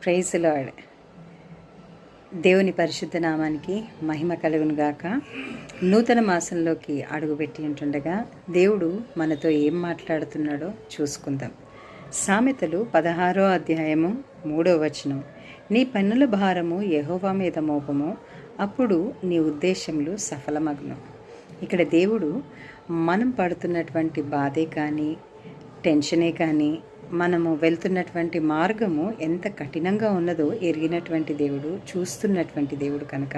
Praise lord. దేవుని పరిశుద్ధ నామానికి మహిమ కలుగును గాక. నూతన మాసంలోకి అడుగుపెట్టి ఉంటుండగా దేవుడు మనతో ఏం మాట్లాడుతున్నాడో చూసుకుందాం. సామెతలు 16వ అధ్యాయము 3వ వచనం. నీ పన్నుల భారము యెహోవా మీద మోపము, అప్పుడు నీ ఉద్దేశములు సఫలమగును. ఇక్కడ దేవుడు మనం పడుతున్నటువంటి బాధే కానీ, టెన్షనే కానీ, మనము వెళ్తున్నటువంటి మార్గము ఎంత కఠినంగా ఉన్నదో ఎరిగినటువంటి దేవుడు, చూస్తున్నటువంటి దేవుడు కనుక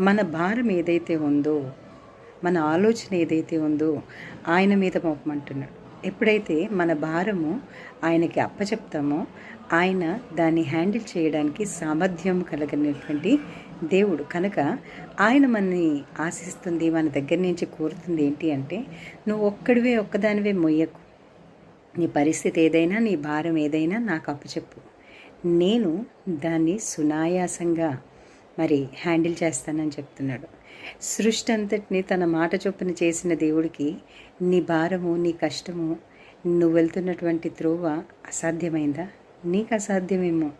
మన భారం ఏదైతే ఉందో, మన ఆలోచన ఏదైతే ఉందో ఆయన మీద మోపమంటున్నాడు. ఎప్పుడైతే మన భారము ఆయనకి అప్పచెప్తామో ఆయన దాన్ని హ్యాండిల్ చేయడానికి సామర్థ్యం కలిగినటువంటి దేవుడు కనుక ఆయన మనని ఆశిస్తుంది, మన దగ్గర నుంచి కోరుతుంది ఏంటి అంటే, నువ్వు ఒక్కదానివే మొయ్యకు. నీ పరిస్థితి ఏదైనా, నీ భారం ఏదైనా నాకు అప్పచెప్పు, నేను దాన్ని సునాయాసంగా హ్యాండిల్ చేస్తానని చెప్తున్నాడు. సృష్టి అంతటిని తన మాట చొప్పున చేసిన దేవుడికి నీ భారము, నీ కష్టము, నువ్వు వెళ్తున్నటువంటి త్రోవ అసాధ్యమైందా? నీకు అసాధ్యమేమో,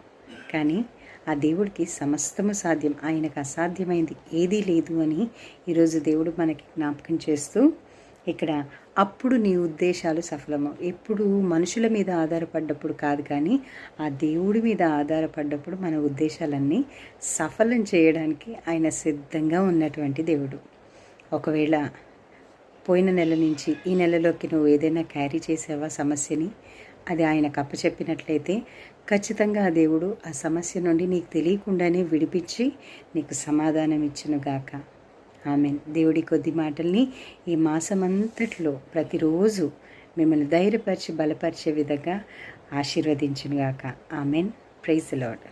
కానీ ఆ దేవుడికి సమస్తము సాధ్యం. ఆయనకు అసాధ్యమైంది ఏదీ లేదు అని ఈరోజు దేవుడు మనకి జ్ఞాపకం చేస్తూ ఇక్కడ అప్పుడు నీ ఉద్దేశాలు సఫలము. ఎప్పుడు మనుషుల మీద ఆధారపడ్డప్పుడు కాదు, కానీ ఆ దేవుడి మీద ఆధారపడ్డప్పుడు మన ఉద్దేశాలన్నీ సఫలం చేయడానికి ఆయన సిద్ధంగా ఉన్నటువంటి దేవుడు. ఒకవేళ పోయిన నెల నుంచి ఈ నెలలోకి నువ్వు ఏదైనా క్యారీ చేసావా సమస్యని, అది ఆయనకు అప్పచెప్పినట్లయితే ఖచ్చితంగా ఆ దేవుడు ఆ సమస్య నుండి నీకు తెలియకుండానే విడిపించి నీకు సమాధానం ఇచ్చునుగాక. ఆమెన్. దేవుడి కొద్ది మాటల్ని ఈ మాసమంతట్లో ప్రతిరోజు మిమ్మల్ని ధైర్యపరిచి బలపరిచే విధంగా ఆశీర్వదించునుగాక. ఆమెన్. Praise the lord.